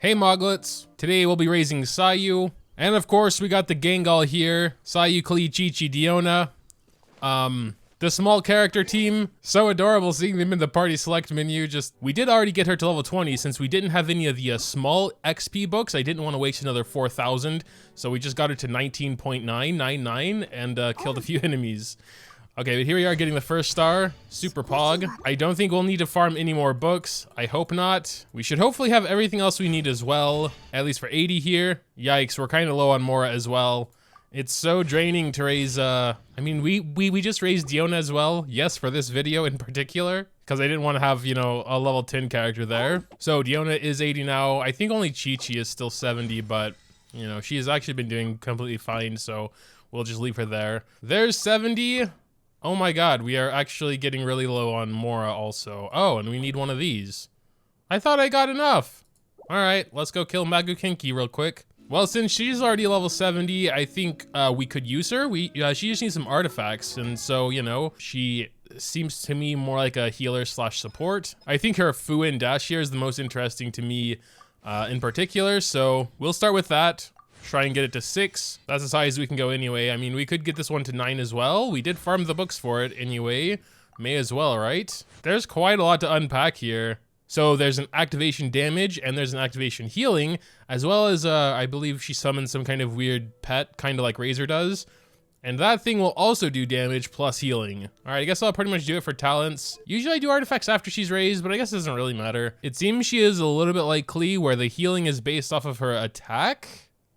Hey Moglets, today we'll be raising Sayu, and of course we got the gang all here, Sayu, Klee, Chi-Chi, Diona. The small character team, so adorable seeing them in the party select menu. We did already get her to level 20 since we didn't have any of the small XP books. I didn't want to waste another 4,000, so we just got her to 19.999 and killed a few enemies. Okay, but here we are getting the first star, Super Pog. I don't think we'll need to farm any more books. I hope not. We should hopefully have everything else we need as well, at least for 80 here. Yikes, we're kind of low on Mora as well. It's so draining to raise, I mean, we just raised Diona as well. Yes, for this video in particular, because I didn't want to have, you know, a level 10 character there. So Diona is 80 now. I think only Chi-Chi is still 70, but, you know, she has actually been doing completely fine, so we'll just leave her there. There's 70. Oh my god, we are actually getting really low on Mora also. Oh, and we need one of these. I thought I got enough. All right, let's go kill Maguu Kenki real quick. Well, since she's already level 70, I think we could use her. She just needs some artifacts, and so, you know, she seems to me more like a healer slash support. I think her Fu-In dash here is the most interesting to me in particular, so we'll start with that. Try and get it to 6. That's as high as we can go anyway. I mean, we could get this one to 9 as well. We did farm the books for it anyway. May as well, right? There's quite a lot to unpack here. So there's an activation damage and there's an activation healing, as well as I believe she summons some kind of weird pet, kind of like Razor does. And that thing will also do damage plus healing. All right, I guess I'll pretty much do it for talents. Usually I do artifacts after she's raised, but I guess it doesn't really matter. It seems she is a little bit like Klee, where the healing is based off of her attack.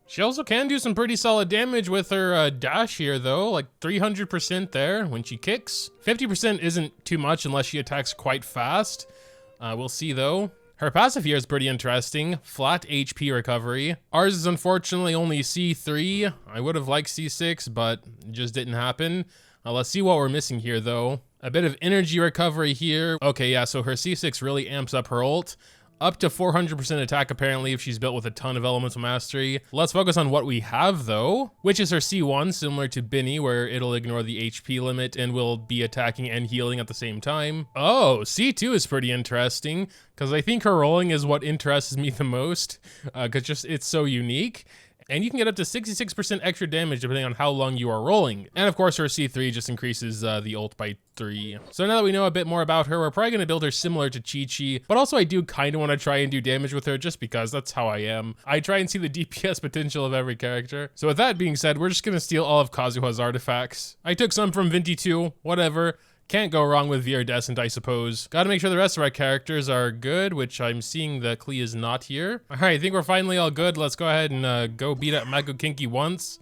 She also can do some pretty solid damage with her dash here though, like 300% there when she kicks. 50% isn't too much unless she attacks quite fast. We'll see though. Her passive here is pretty interesting. Flat HP recovery. Ours is unfortunately only C3. I would have liked C6, but it just didn't happen. Let's see what we're missing here though. A bit of energy recovery here. Okay, yeah, so her C6 really amps up her ult. Up to 400% attack apparently if she's built with a ton of elemental mastery. Let's focus on what we have though, which is her C1, similar to Binny, where it'll ignore the HP limit and will be attacking and healing at the same time. Oh, C2 is pretty interesting, because I think her rolling is what interests me the most, because it's so unique. And you can get up to 66% extra damage depending on how long you are rolling. And of course her C3 just increases the ult by 3. So now that we know a bit more about her, we're probably going to build her similar to Chi-Chi, but also I do kind of want to try and do damage with her just because that's how I am. I try and see the DPS potential of every character. So with that being said, we're just going to steal all of Kazuha's artifacts. I took some from Venti too, whatever. Can't go wrong with Viridescent, I suppose. Gotta make sure the rest of our characters are good, which I'm seeing that Klee is not here. All right, I think we're finally all good. Let's go ahead and go beat up Maguu Kenki once.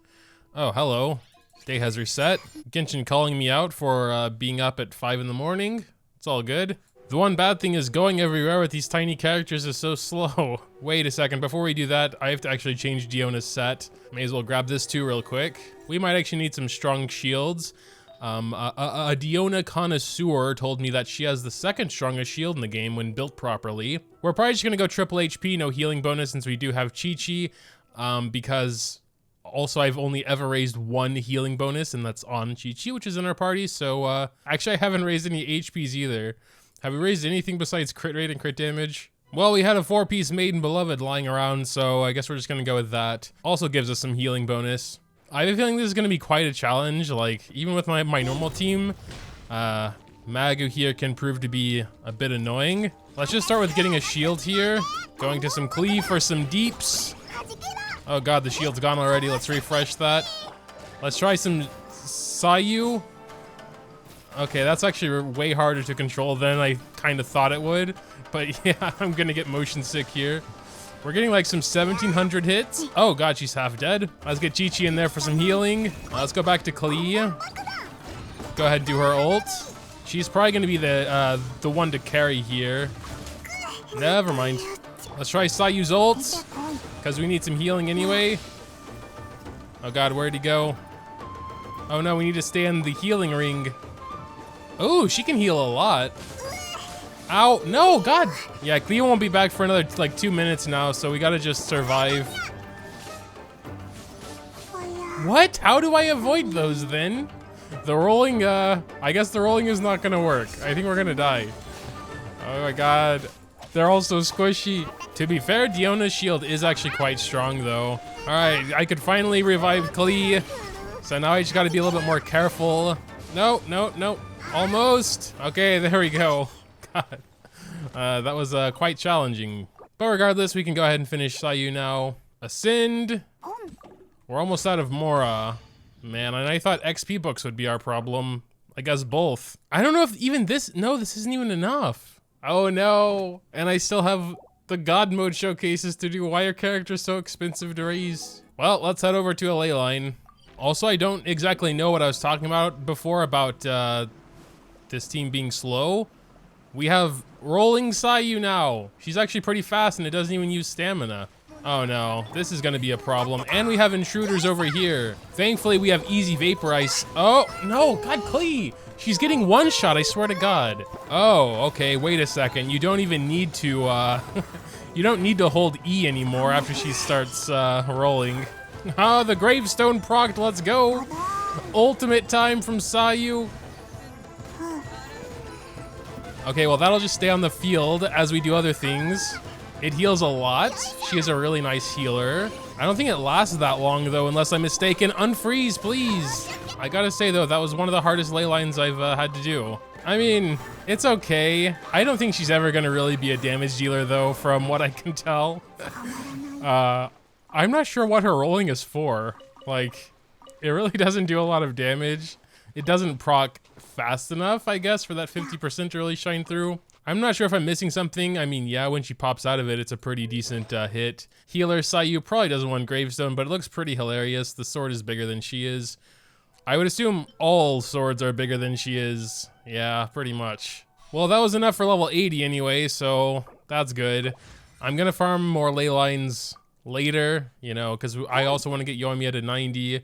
Oh, hello. Day has reset. Genshin calling me out for being up at 5 in the morning. It's all good. The one bad thing is going everywhere with these tiny characters is so slow. Wait a second, before we do that, I have to actually change Diona's set. May as well grab this too real quick. We might actually need some strong shields. A Diona connoisseur told me that she has the second strongest shield in the game when built properly. We're probably just gonna go triple HP, no healing bonus, since we do have Chi-Chi, because also I've only ever raised one healing bonus, and that's on Chi-Chi, which is in our party, so actually I haven't raised any HPs either. Have we raised anything besides crit rate and crit damage? Well, we had a 4-piece Maiden Beloved lying around, so I guess we're just gonna go with that. Also gives us some healing bonus. I have a feeling this is going to be quite a challenge, like, even with my normal team, Maguu here can prove to be a bit annoying. Let's just start with getting a shield here, going to some Klee for some deeps. Oh god, the shield's gone already, let's refresh that. Let's try some Sayu. Okay, that's actually way harder to control than I kind of thought it would, but yeah, I'm going to get motion sick here. We're getting like some 1,700 hits. Oh god, she's half dead. Let's get Chi-Chi in there for some healing. Let's go back to Klee. Go ahead and do her ult. She's probably gonna be the one to carry here. Never mind. Let's try Sayu's ult, because we need some healing anyway. Oh god, where'd he go? Oh no, we need to stay in the healing ring. Oh, she can heal a lot. Ow, no, god. Yeah, Klee won't be back for another like 2 minutes now, so we gotta just survive. What? How do I avoid those then? The rolling, I guess the rolling is not gonna work. I think we're gonna die. Oh my god. They're all so squishy. To be fair, Diona's shield is actually quite strong though. All right, I could finally revive Klee. So now I just gotta be a little bit more careful. No, no, no, almost. Okay, there we go. God, that was quite challenging. But regardless, we can go ahead and finish Sayu now. Ascend. We're almost out of Mora. Man, and I thought XP books would be our problem. I guess both. I don't know if even this, no, this isn't even enough. Oh no, and I still have the God mode showcases to do. Why are characters so expensive to raise? Well, let's head over to a ley line. Also, I don't exactly know what I was talking about before about this team being slow. We have rolling Sayu now. She's actually pretty fast and it doesn't even use stamina. Oh no, this is gonna be a problem. And we have intruders over here. Thankfully, we have easy vaporize. Oh, no, God, Klee. She's getting one shot, I swear to God. Oh, okay, wait a second. You don't even need to, you don't need to hold E anymore after she starts rolling. Oh, the gravestone procced, let's go. Ultimate time from Sayu. Okay, well, that'll just stay on the field as we do other things. It heals a lot. She is a really nice healer. I don't think it lasts that long though, unless I'm mistaken. Unfreeze, please. I gotta say though, that was one of the hardest ley lines I've had to do. I mean, it's okay. I don't think she's ever gonna really be a damage dealer though, from what I can tell. I'm not sure what her rolling is for. Like, it really doesn't do a lot of damage. It doesn't proc fast enough, I guess, for that 50% to really shine through. I'm not sure if I'm missing something. I mean, yeah, when she pops out of it, it's a pretty decent hit. Healer Sayu probably doesn't want gravestone, but it looks pretty hilarious. The sword is bigger than she is. I would assume all swords are bigger than she is. Yeah, pretty much. Well, that was enough for level 80 anyway, so that's good. I'm gonna farm more ley lines later, you know, because I also want to get Yoimiya to 90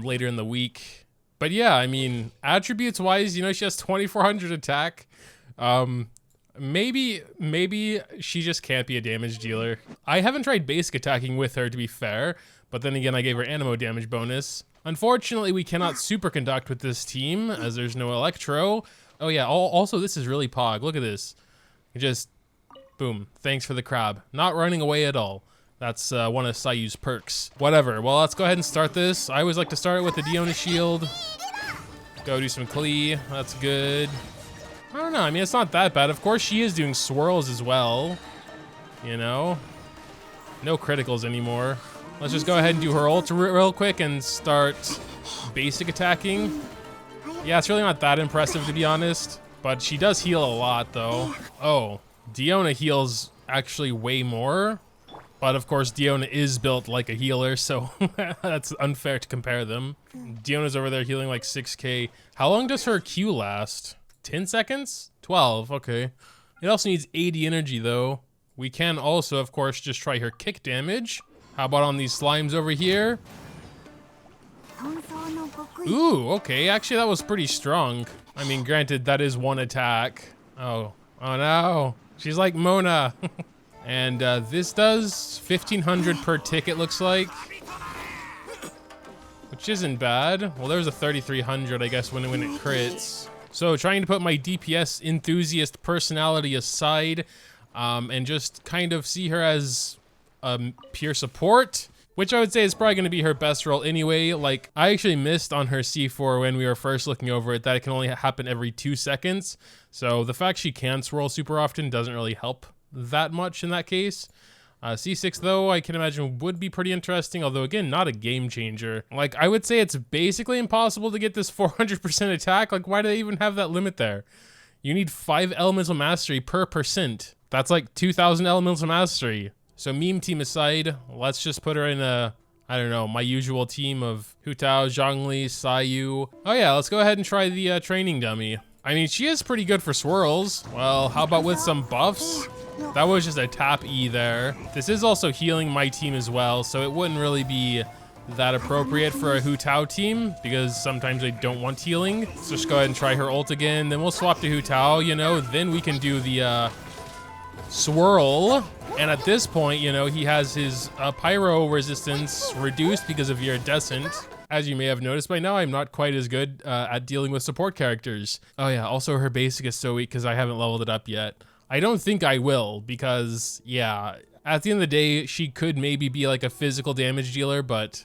later in the week. But yeah, I mean, attributes wise, you know, she has 2400 attack. Maybe she just can't be a damage dealer. I haven't tried basic attacking with her, to be fair, but then again, I gave her animo damage bonus. Unfortunately, we cannot superconduct with this team as there's no electro. Oh yeah, also this is really pog. Look at this. Just, boom, thanks for the crab. Not running away at all. That's one of Sayu's perks. Whatever, well, let's go ahead and start this. I always like to start with the Diona shield. Go do some Klee, that's good. I don't know, I mean, it's not that bad. Of course, she is doing swirls as well, you know? No criticals anymore. Let's just go ahead and do her ult real quick and start basic attacking. Yeah, it's really not that impressive, to be honest, but she does heal a lot, though. Oh, Diona heals actually way more, but of course, Diona is built like a healer, so that's unfair to compare them. Diona's over there healing like 6k. How long does her Q last? 10 seconds? 12, okay. It also needs 80 energy though. We can also, of course, just try her kick damage. How about on these slimes over here? Ooh, okay, actually that was pretty strong. I mean, granted, that is one attack. Oh no, she's like Mona. And this does 1500 per tick, it looks like. Which isn't bad. Well, there's a 3300, I guess, when it crits. So trying to put my DPS enthusiast personality aside and just kind of see her as pure support, which I would say is probably going to be her best role anyway. Like, I actually missed on her C4 when we were first looking over it that it can only happen every 2 seconds. So the fact she can swirl super often doesn't really help that much in that case. C6 though, I can imagine would be pretty interesting, although again, not a game changer. Like, I would say it's basically impossible to get this 400% attack. Like, why do they even have that limit there? You need 5 elemental mastery per percent. That's like 2000 elemental mastery. So meme team aside, let's just put her in a, I don't know, my usual team of Hu Tao, Zhongli, Sayu. Oh yeah, let's go ahead and try the training dummy. I mean, she is pretty good for swirls. Well, how about with some buffs? That was just a tap E there. This is also healing my team as well, so it wouldn't really be that appropriate for a Hu Tao team because sometimes I don't want healing. Let's just go ahead and try her ult again. Then we'll swap to Hu Tao, you know, then we can do the swirl. And at this point, you know, he has his pyro resistance reduced because of iridescent. As you may have noticed by now, I'm not quite as good at dealing with support characters. Oh yeah, also her basic is so weak because I haven't leveled it up yet. I don't think I will because, yeah, at the end of the day, she could maybe be like a physical damage dealer, but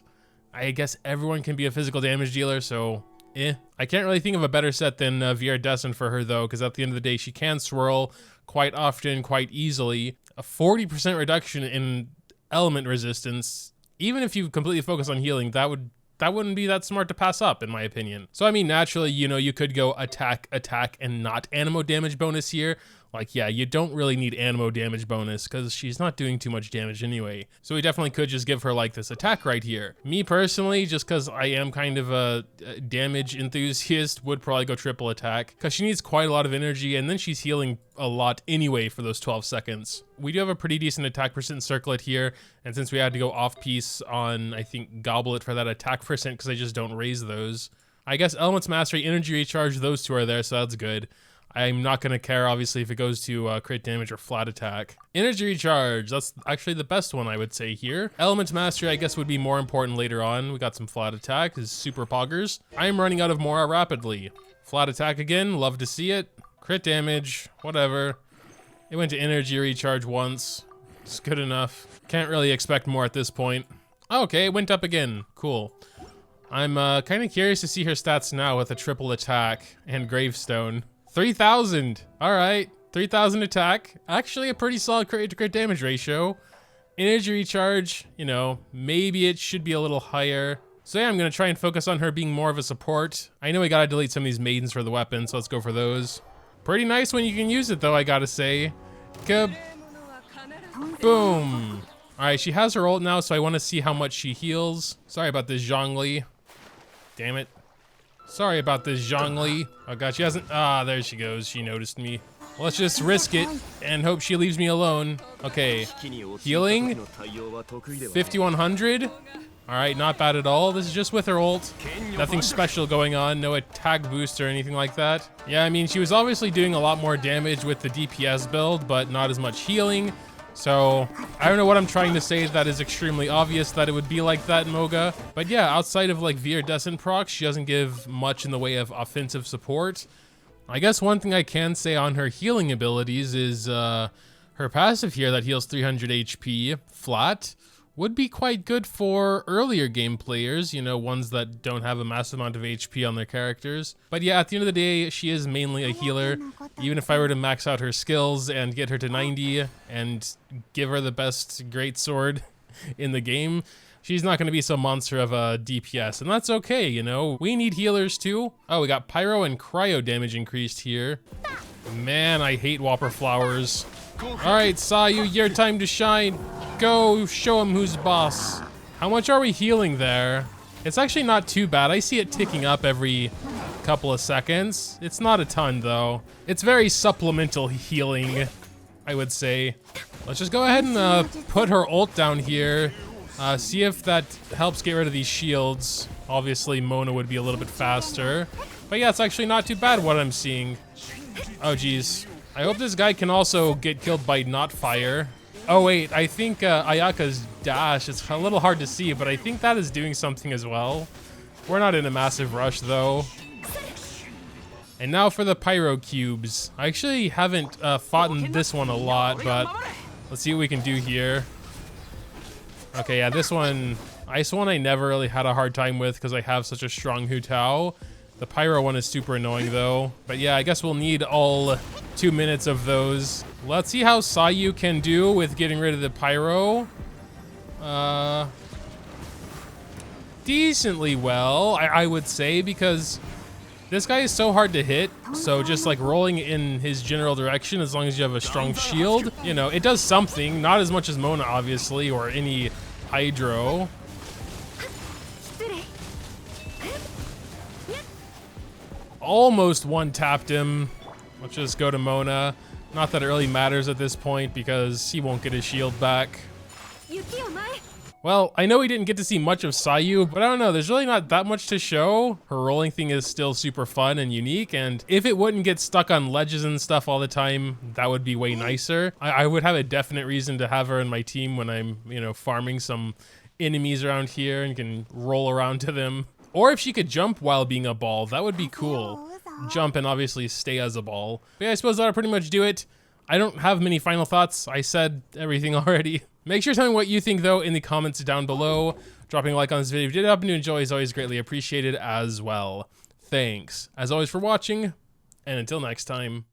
I guess everyone can be a physical damage dealer, so I can't really think of a better set than Viridescent for her, though, because at the end of the day, she can swirl quite often, quite easily. A 40% reduction in element resistance, even if you completely focus on healing, that wouldn't be that smart to pass up, in my opinion. So, I mean, naturally, you know, you could go attack, and not animo damage bonus here. Like, yeah, you don't really need animo damage bonus because she's not doing too much damage anyway. So we definitely could just give her like this attack right here. Me personally, just because I am kind of a damage enthusiast, would probably go triple attack because she needs quite a lot of energy and then she's healing a lot anyway for those 12 seconds. We do have a pretty decent attack percent circlet here, and since we had to go off piece on, I think, Goblet for that attack percent because I just don't raise those. I guess Elements Mastery, Energy Recharge, those two are there, so that's good. I'm not going to care, obviously, if it goes to crit damage or flat attack. Energy Recharge, that's actually the best one, I would say, here. Elements Mastery, I guess, would be more important later on. We got some flat attack, is super poggers. I am running out of Mora rapidly. Flat attack again, love to see it. Crit damage, whatever. It went to Energy Recharge once. It's good enough. Can't really expect more at this point. Oh, okay, it went up again. Cool. I'm kind of curious to see her stats now with a triple attack and Gravestone. 3,000. All right, 3,000 attack. Actually, a pretty solid crit to crit damage ratio. Energy recharge, you know, maybe it should be a little higher. So yeah, I'm gonna try and focus on her being more of a support. I know we gotta delete some of these maidens for the weapon, so let's go for those. Pretty nice when you can use it though, I gotta say. Boom. All right, she has her ult now, so I wanna see how much she heals. Sorry about this, Zhongli. Damn it. Sorry about this, Zhongli. Oh god, she hasn't, there she goes. She noticed me. Well, let's just risk it and hope she leaves me alone. Okay, healing, 5,100. All right, not bad at all. This is just with her ult. Nothing special going on, no attack boost or anything like that. Yeah, I mean, she was obviously doing a lot more damage with the DPS build, but not as much healing. So, I don't know what I'm trying to say. That is extremely obvious that it would be like that in Moga. But yeah, outside of like Viridescent procs, she doesn't give much in the way of offensive support. I guess one thing I can say on her healing abilities is her passive here that heals 300 HP flat would be quite good for earlier game players, you know, ones that don't have a massive amount of HP on their characters. But yeah, at the end of the day, she is mainly a healer. Even if I were to max out her skills and get her to 90 and give her the best greatsword in the game, she's not going to be some monster of a DPS, and that's okay, you know? We need healers too. Oh, we got Pyro and Cryo damage increased here. Man, I hate Whopper Flowers. Alright, Sayu, your time to shine. Go show him who's boss. How much are we healing there? It's actually not too bad. I see it ticking up every couple of seconds. It's not a ton though. It's very supplemental healing, I would say. Let's just go ahead and put her ult down here. See if that helps get rid of these shields. Obviously, Mona would be a little bit faster. But yeah, it's actually not too bad what I'm seeing. Oh geez. I hope this guy can also get killed by not fire. Oh wait, I think Ayaka's dash, it's a little hard to see, but I think that is doing something as well. We're not in a massive rush though. And now for the Pyro Cubes. I actually haven't fought in this one a lot, but let's see what we can do here. Okay, yeah, this one I never really had a hard time with because I have such a strong Hu Tao. The Pyro one is super annoying though. But yeah, I guess we'll need all 2 minutes of those. Let's see how Sayu can do with getting rid of the Pyro. Decently well, I would say, because this guy is so hard to hit. So just like rolling in his general direction, as long as you have a strong shield, you know, it does something. Not as much as Mona, obviously, or any Hydro. Almost one-tapped him. Let's just go to Mona. Not that it really matters at this point because he won't get his shield back. Well, I know we didn't get to see much of Sayu, but I don't know, there's really not that much to show. Her rolling thing is still super fun and unique, and if it wouldn't get stuck on ledges and stuff all the time, that would be way nicer. I would have a definite reason to have her in my team when I'm, you know, farming some enemies around here and can roll around to them. Or if she could jump while being a ball, that would be cool. Jump and obviously stay as a ball. But yeah, I suppose that'll pretty much do it. I don't have many final thoughts. I said everything already. Make sure to tell me what you think, though, in the comments down below. Dropping a like on this video if you did happen to enjoy is always greatly appreciated as well. Thanks, as always, for watching, and until next time.